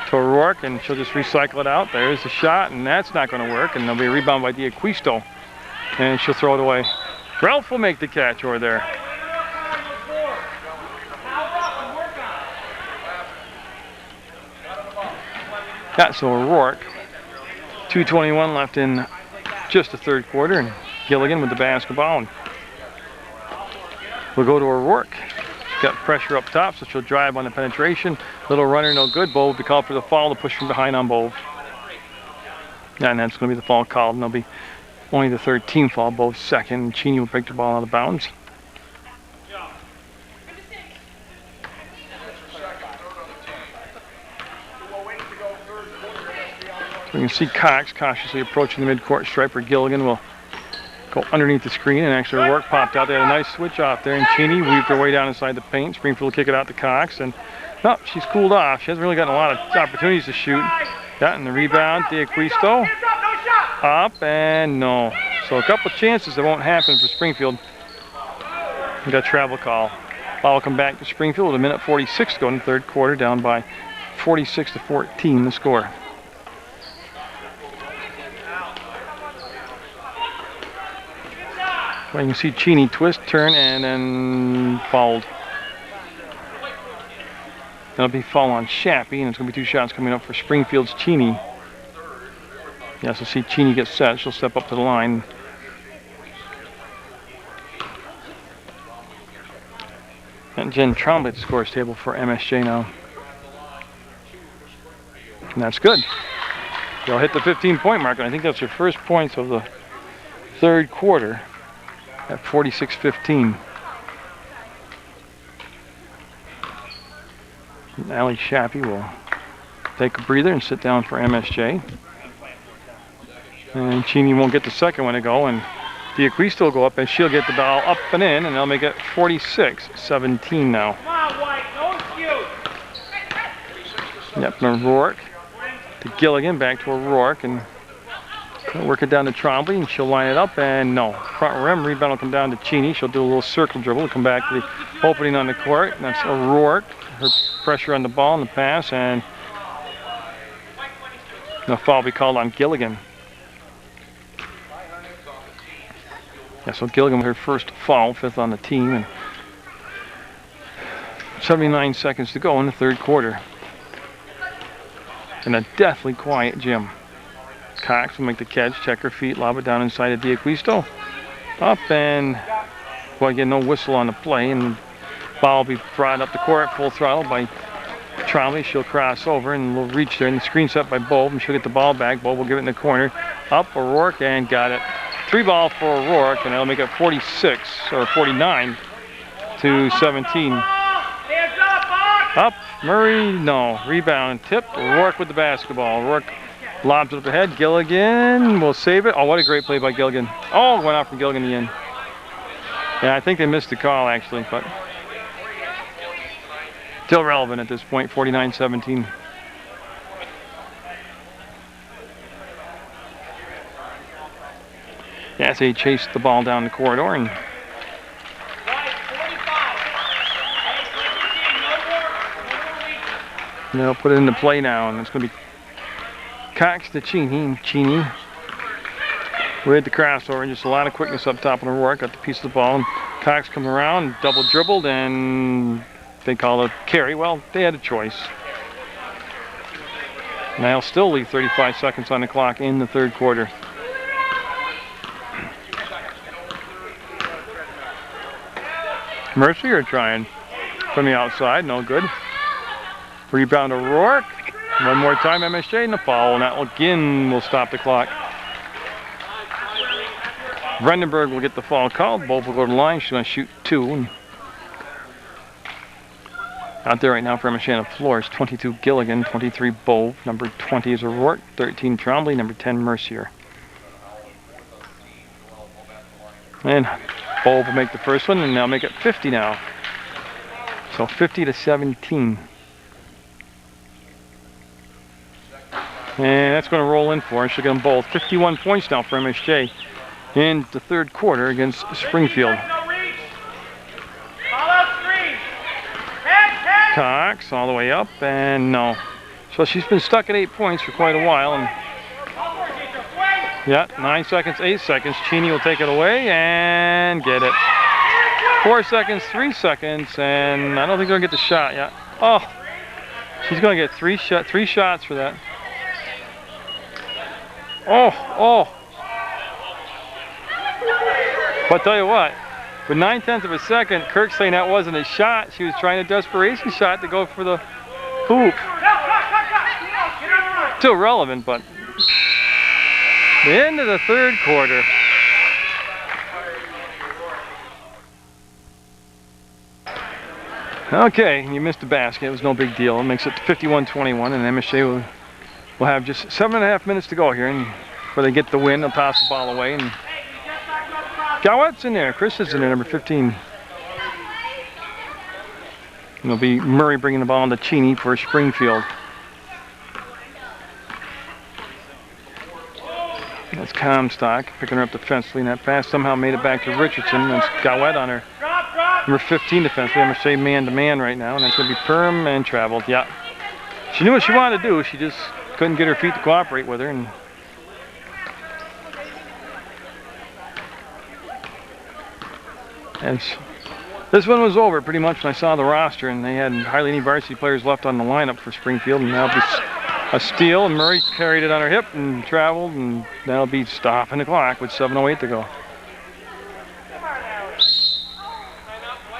To O'Rourke, and she'll just recycle it out. There's the shot, and that's not going to work, and there'll be a rebound by D'Acquisto, and she'll throw it away. Ralph will make the catch over there. That's O'Rourke. 2:21 left in just the third quarter, and Gilligan with the basketball. And we'll go to O'Rourke. She's got pressure up top, so she'll drive on the penetration. Little runner, no good. Bove will be called for the foul to push from behind on Bove. And that's going to be the foul called, and there'll be only the third team foul. Bove's second, and Cheney will break the ball out of bounds. We can see Cox cautiously approaching the midcourt stripe. For Gilligan will go underneath the screen, and actually O'Rourke popped out. They had a nice switch off there, and Cheney weaved her way down inside the paint. Springfield will kick it out to Cox, and no, she's cooled off. She hasn't really gotten a lot of opportunities to shoot. Gotten the rebound. D'Acquisto up, and no. So a couple chances that won't happen for Springfield. We got a travel call. Ball will come back to Springfield with 1:46 to go in the third quarter, down by 46-14 the score. Well, you can see Cheney twist, turn, and then fouled. That'll be foul on Shappy, and it's going to be 2 shots coming up for Springfield's Cheney. Yeah, so see Cheney get set. She'll step up to the line. And Jen Trombley at the scores table for MSJ now. And that's good. They'll hit the 15-point mark, and I think that's their first points of the third quarter at 46-15. Allie Shappy will take a breather and sit down for MSJ. And Cheney won't get the second one to go, and D'Acquisto will go up, and she'll get the ball up and in, and they'll make it 46-17 now. Come on, White. No excuse. Yep, O'Rourke to Gilligan, back to O'Rourke, and work it down to Trombley, and she'll line it up, and no. Front rim, rebound will come down to Cheney. She'll do a little circle dribble, come back to the opening on the court, and that's O'Rourke. Her pressure on the ball and the pass, and the foul will be called on Gilligan. Yeah, so Gilligan with her first foul, 5th on the team, and 79 seconds to go in the third quarter. And a deathly quiet gym. Cox will make the catch, check her feet, lob it down inside of D'Acquisto. Up and, well, again, no whistle on the play, and the ball will be brought up the court full throttle by Trombley. She'll cross over and we'll reach there, and the screen set by Bobe, and she'll get the ball back. Bobe will give it in the corner. Up, O'Rourke, and got it. 3 ball for O'Rourke, and that'll make it 46 or 49 to 17. Up, Murray, no. Rebound, tipped. O'Rourke with the basketball. O'Rourke lobs it up ahead. Gilligan will save it. Oh, what a great play by Gilligan. Oh, went out from Gilligan in the end. Yeah, I think they missed the call actually, but still relevant at this point, 49-17. Yeah, so he chased the ball down the corridor, and they'll put it into play now, and it's going to be Cox to Cheney. Cheney with the crossover, and just a lot of quickness up top on O'Rourke. Got the piece of the ball, and Cox come around, double dribbled, and they call it carry. Well, they had a choice. And they'll still leave 35 seconds on the clock in the third quarter. Mercier trying from the outside, no good. Rebound O'Rourke. One more time, MSJ, and the foul, and that again will stop the clock. Brandenburg will get the foul called. Both will go to the line. She's going to shoot 2. And out there right now for MSJ on the floor is 22 Gilligan, 23 Bove, number 20 is O'Rourke, 13 Trombley, number 10 Mercier. And Bove will make the first one, and they'll make it 50 now. So 50-17. And that's going to roll in for her. She'll get them both. 51 points now for MSJ in the third quarter against Springfield. Cox all the way up, and no. So she's been stuck at 8 points for quite a while. And yeah, 9 seconds, 8 seconds. Cheney will take it away and get it. 4 seconds, 3 seconds, and I don't think they're going to get the shot yet. Oh, she's going to get three shots for that. Oh. But tell you what, with 9/10 of a second, Kirk saying that wasn't a shot. She was trying a desperation shot to go for the hoop. Still relevant, but the end of the third quarter. Okay, you missed the basket. It was no big deal. It makes it 51-21, and MSJ will have just 7.5 minutes to go here, and before they get the win, they'll toss the ball away. And Gowette's in there. Chris is in there, number 15. And it'll be Murray bringing the ball into Cheney for Springfield. That's Comstock picking her up defensively, and that pass somehow made it back to Richardson. That's Gowette on her number 15 defensively. I'm going to say man-to-man right now, and that's going to be Perm and traveled. Yeah. She knew what she wanted to do. She just couldn't get her feet to cooperate with her. And this one was over pretty much when I saw the roster, and they had hardly any varsity players left on the lineup for Springfield, and that'll be a steal, and Murray carried it on her hip and traveled, and that'll be stopping the clock with 7:08 to go.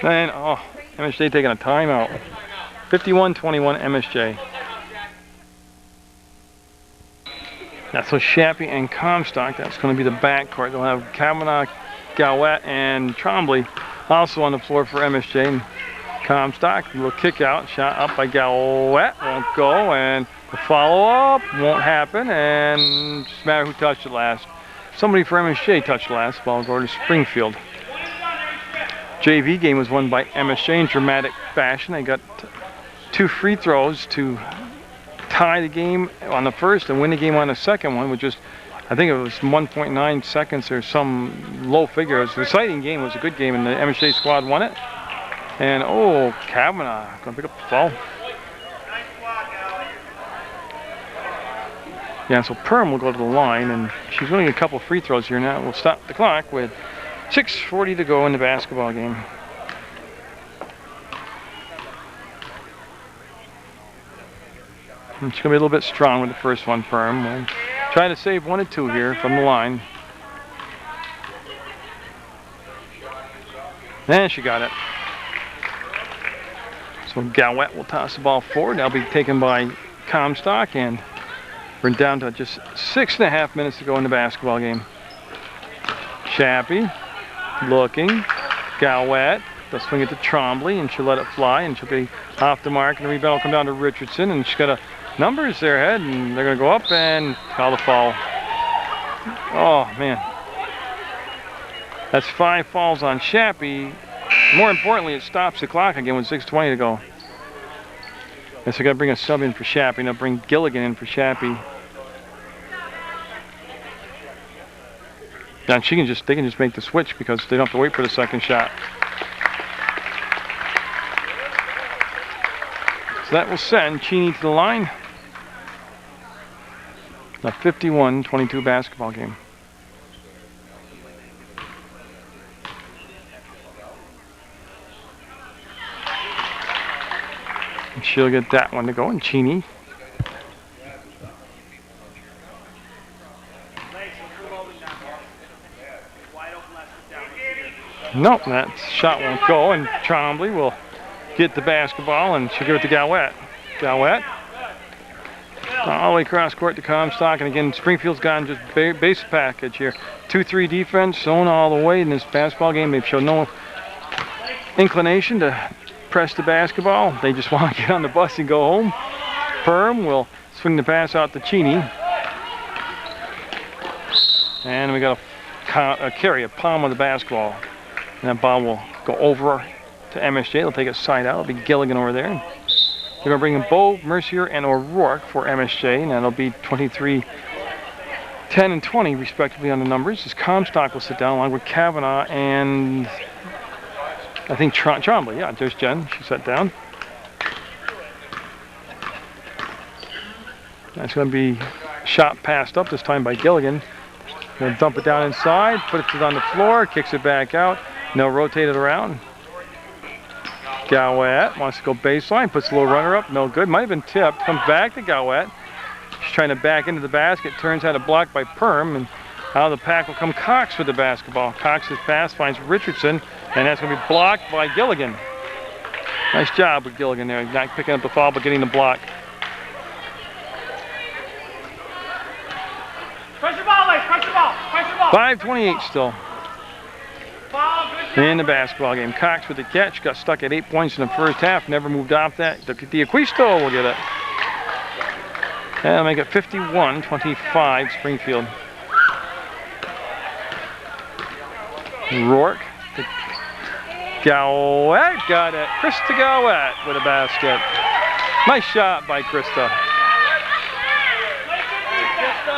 And, oh, MSJ taking a timeout. 51-21 MSJ. Now, so Shappy and Comstock, that's going to be the backcourt. They'll have Kavanaugh, Galwette, and Trombley also on the floor for MSJ. And Comstock, a little kick out, shot up by Galwette, won't go, and the follow-up won't happen, and just a matter who touched it last. Somebody for MSJ touched last. Ball go to Springfield. JV game was won by MSJ in dramatic fashion. They got 2 free throws to tie the game on the first and win the game on the second one with just, I think it was 1.9 seconds or some low figure. It was an exciting game. It was a good game, and the MSJ squad won it. And, oh, Kavanaugh going to pick up the foul. Yeah, so Perm will go to the line, and she's winning a couple free throws here now. We'll stop the clock with 6:40 to go in the basketball game. And she's going to be a little bit strong with the first one, Perm. We'll try to save 1 or 2 here from the line. And she got it. So Galwette will toss the ball forward. That'll be taken by Comstock, and we're down to just 6.5 minutes to go in the basketball game. Shappy looking. Galwette. They'll swing it to Trombley, and she'll let it fly, and she'll be off the mark, and the rebound will come down to Richardson, and she's got a numbers there ahead, and they're going to go up and call the foul. Oh, man. That's 5 fouls on Shappy. More importantly, it stops the clock again with 6:20 to go. Guess I got to bring a sub in for Shappy, and I'll bring Gilligan in for Shappy. And they can just make the switch because they don't have to wait for the second shot. So that will send Cheney to the line. A 51-22 basketball game. And she'll get that one to go, and Cheney. Nope, that shot won't go, and Trombley will get the basketball, and she'll give it to Galwette. Galwette all the way across court to Comstock, and again, Springfield's gone just base package here. 2-3 defense, zone all the way in this basketball game. They've shown no inclination to press the basketball. They just want to get on the bus and go home. Perm will swing the pass out to Cheney. And we got a carry, a palm of the basketball. And that ball will go over to MSJ. They'll take it side out. It'll be Gilligan over there. They're going to bring in Bowe, Mercier, and O'Rourke for MSJ. And that'll be 23, 10, and 20, respectively, on the numbers. As Comstock will sit down along with Kavanaugh and I think Trombley. Yeah, there's Jen. She sat down. That's going to be shot passed up this time by Gilligan. Going to dump it down inside, puts it on the floor, kicks it back out. And they'll rotate it around. Galwette wants to go baseline, puts a little runner up, no good. Might have been tipped. Comes back to Galwette. She's trying to back into the basket. Turns out a block by Perm, and out of the pack will come Cox with the basketball. Cox's pass finds Richardson, and that's going to be blocked by Gilligan. Nice job with Gilligan there. Not picking up the foul, but getting the block. Press your ball, Lace. Press your ball. Press your ball. 5:28 still Ball, good in the basketball game. Cox with the catch. Got stuck at 8 points in the first half. Never moved off that. D'Acquisto will get it. That'll make it 51-25 Springfield. Rourke. Galwette got it. Krista Galwette with a basket. Nice shot by Krista.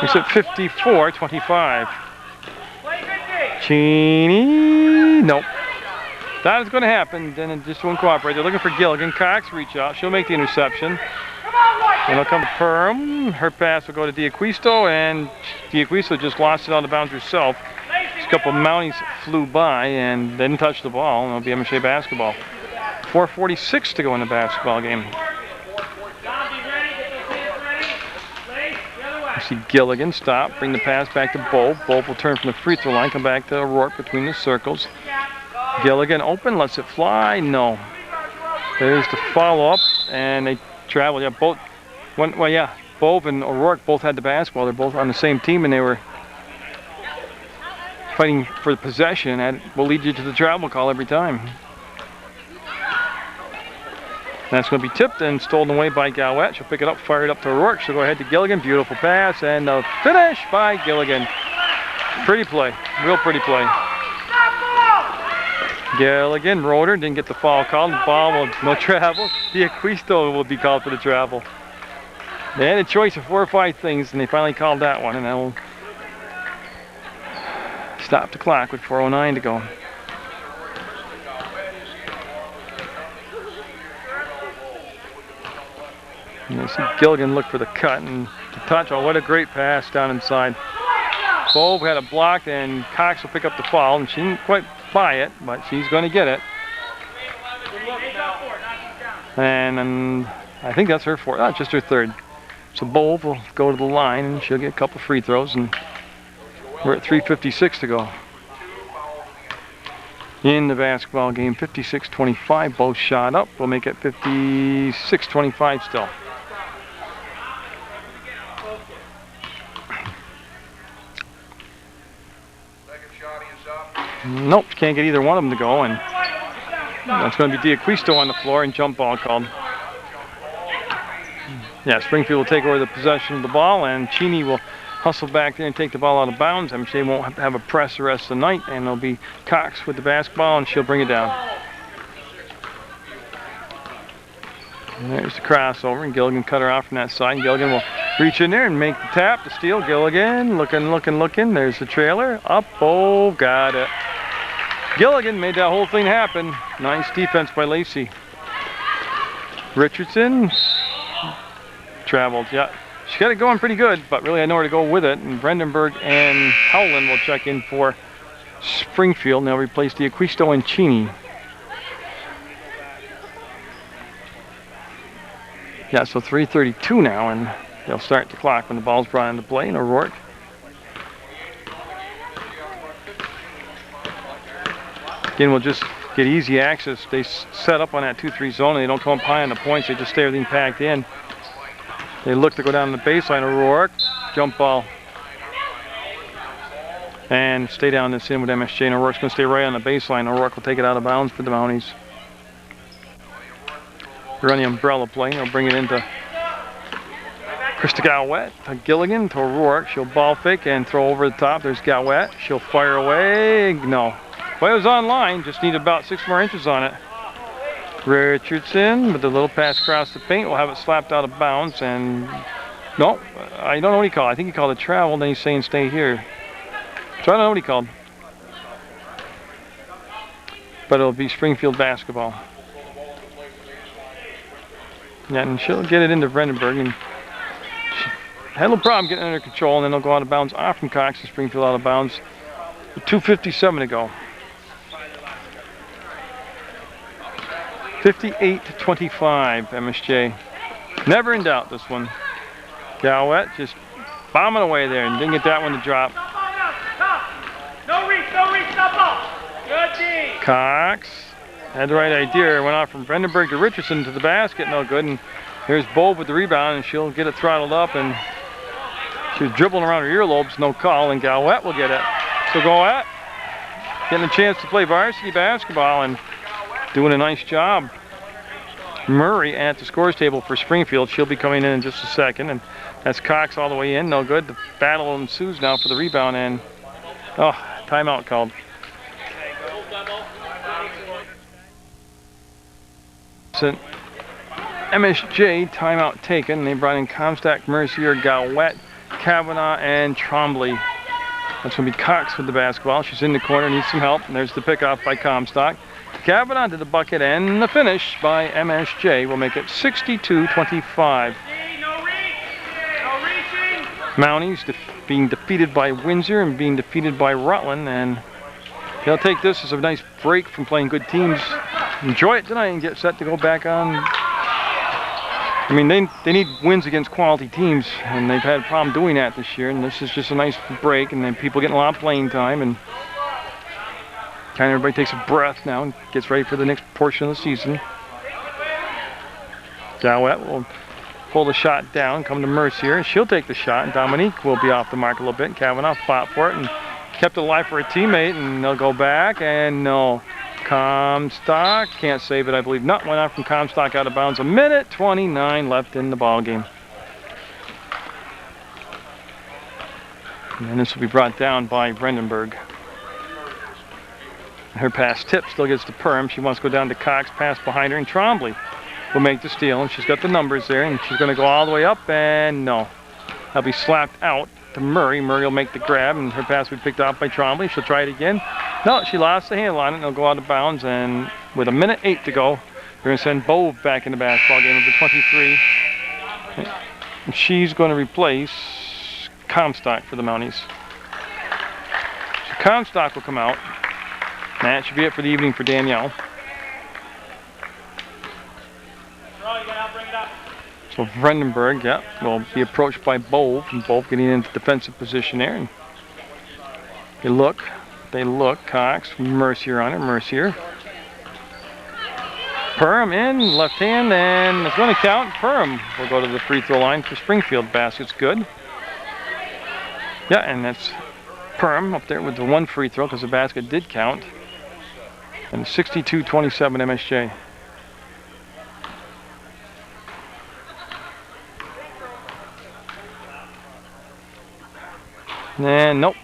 It's at 54-25. Cheney. Nope. That is going to happen. Then it just won't cooperate. They're looking for Gilligan. Cox reach out. She'll make the interception. And it'll come to Perm. Her pass will go to D'Acquisto, and D'Acquisto just lost it out of bounds herself. A couple of Mounties flew by and they didn't touch the ball, and it'll be MSJ basketball. 4:46 to go in the basketball game. see Gilligan stop, bring the pass back to Bove. Bove will turn from the free throw line, come back to O'Rourke between the circles. Gilligan open, lets it fly. No. There's the follow-up, and they travel. Yeah, both. Well, yeah, Bove and O'Rourke both had the basketball. They're both on the same team, and they were fighting for the possession. That will lead you to the travel call every time. That's going to be tipped and stolen away by Galwet. She'll pick it up, fire it up to O'Rourke. She'll go ahead to Gilligan. Beautiful pass, and a finish by Gilligan. Pretty play, real pretty play. Gilligan rode her, didn't get the foul called. The ball will no travel. D'Acquisto will be called for the travel. They had a choice of 4 or 5 things, and they finally called that one, and that will stop the clock with 4:09 to go. And you see Gilligan look for the cut and the touch. Oh, what a great pass down inside. Bove had it blocked, and Cox will pick up the foul, and she didn't quite buy it, but she's going to get it. And I think that's her fourth, just her third. So Bove will go to the line, and she'll get a couple free throws, and we're at 3:56 to go in the basketball game. 56-25, both shot up. We'll make it 56-25 still. Nope, can't get either one of them to go, and that's going to be D'Acquisto on the floor, and jump ball called. Yeah, Springfield will take over the possession of the ball, and Cheney will hustle back there and take the ball out of bounds. MSJ won't have a press the rest of the night, and there'll be Cox with the basketball, and she'll bring it down. And there's the crossover, and Gilligan cut her off from that side. And Gilligan will reach in there and make the tap, the steal. Gilligan looking. There's the trailer. Up, oh, got it. Gilligan made that whole thing happen. Nice defense by Lacey. Richardson traveled, yeah. She got it going pretty good, but really had nowhere to go with it. And Brandenburg and Howland will check in for Springfield. Now replace D'Acquisto and Cheney. Yeah, so 3:32 now, and they'll start the clock when the ball's brought into play. And O'Rourke. Again, we'll just get easy access. They set up on that 2-3 zone, and they don't come up high on the points. They just stay everything packed in. They look to go down the baseline. O'Rourke, jump ball. And stay down this in with MSJ. And O'Rourke's going to stay right on the baseline. O'Rourke will take it out of bounds for the Mounties. Run the umbrella play. They'll bring it into Krista Galwet. To Gilligan, to O'Rourke. She'll ball fake and throw over the top. There's Galwet. She'll fire away. No. Well, it was on line. Just needed about 6 more inches on it. Richardson with the little pass across the paint. We'll have it slapped out of bounds. And no, I don't know what he called. I think he called it travel. Then he's saying stay here. So I don't know what he called. But it'll be Springfield basketball. Yeah, and she'll get it into Brandenburg. And she had a little problem getting under control. And then they'll go out of bounds off from Cox and Springfield out of bounds. With 2:57 to go. 58-25, MSJ. Never in doubt, this one. Galwet just bombing away there and didn't get that one to drop. No reach, stop ball. Good D. Cox had the right idea. Went off from Brandenburg to Richardson to the basket, no good. And here's Bove with the rebound, and she'll get it throttled up. And she was dribbling around her earlobes, no call, and Galwet will get it. So Galwet getting a chance to play varsity basketball and doing a nice job. Murray at the scores table for Springfield. She'll be coming in just a second, and that's Cox all the way in. No good. The battle ensues now for the rebound, and timeout called. So MSJ timeout taken. They brought in Comstock, Mercier, Galwet, Kavanaugh, and Trombley. That's going to be Cox with the basketball. She's in the corner, needs some help, and there's the pickoff by Comstock. Kavanaugh to the bucket, and the finish by MSJ will make it 62-25. Mounties being defeated by Windsor and being defeated by Rutland, and they'll take this as a nice break from playing good teams. Enjoy it tonight and get set to go back on I mean, they need wins against quality teams, and they've had a problem doing that this year. And this is just a nice break, and then people getting a lot of playing time, and kind of everybody takes a breath now and gets ready for the next portion of the season. Galwet will pull the shot down, come to Mercier, and she'll take the shot, and Dominique will be off the mark a little bit. Kavanaugh fought for it and kept it alive for a teammate, and they'll go back, and no. Comstock can't save it, I believe. Not went out from Comstock out of bounds. 1:29 left in the ball game. And this will be brought down by Brandenburg. Her pass tip still gets to Perm. She wants to go down to Cox, pass behind her, and Trombley will make the steal. And she's got the numbers there, and she's going to go all the way up, and no. That'll be slapped out to Murray. Murray will make the grab, and her pass will be picked off by Trombley. She'll try it again. No, she lost the handle on it, and it'll go out of bounds. And with 1:08 to go, we're going to send Bove back in the basketball game with the 23. And she's going to replace Comstock for the Mounties. So Comstock will come out. That should be it for the evening for Danielle. So Brandenburg, yeah, will be approached by Bove, and Bove getting into defensive position there. And they look, Cox, Mercier on it, Mercier. Perm in, left hand, and it's going to count. Perm will go to the free throw line for Springfield. Basket's good. Yeah, and that's Perm up there with the one free throw because the basket did count. And 62-27 MSJ. And nope,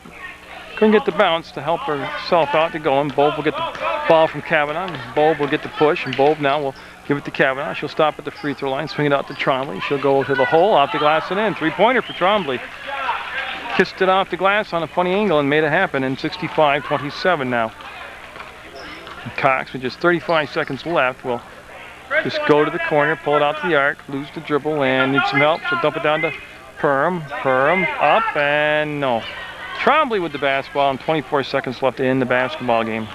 couldn't get the bounce to help herself out to go, and Bove will get the ball from Kavanaugh, and Bove will get the push, and Bove now will give it to Kavanaugh. She'll stop at the free throw line, swing it out to Trombley. She'll go to the hole, off the glass and in. Three-pointer for Trombley. Kissed it off the glass on a funny angle and made it happen in 65-27 now. And Cox, with just 35 seconds left, will just go to the corner, pull it out to the arc, lose the dribble, and need some help, so dump it down to Perm, up, and no. Trombley with the basketball, and 24 seconds left in the basketball game.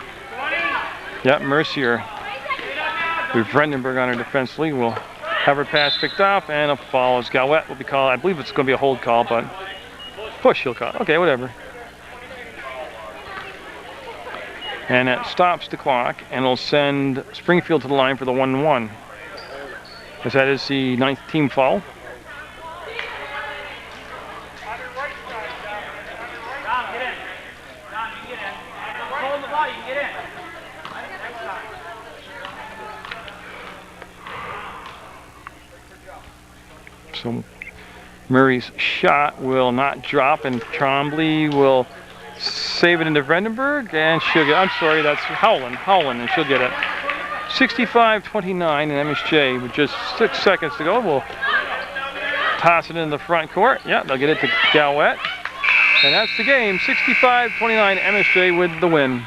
Yep, Mercier with Brandenburg on her defensively will have her pass picked off, and a foul as Galwet will be called. I believe it's going to be a hold call, but push he'll call. Okay, whatever. And that stops the clock, and it'll send Springfield to the line for the 1-1. As that is the 9th team foul. So Murray's shot will not drop, and Trombley will save it into Brandenburg, and she'll get, I'm sorry, that's Howland, and she'll get it. 65-29 in MSJ with just 6 seconds to go. We'll toss it in the front court. Yeah, they'll get it to Galwet. And that's the game, 65-29 MSJ with the win.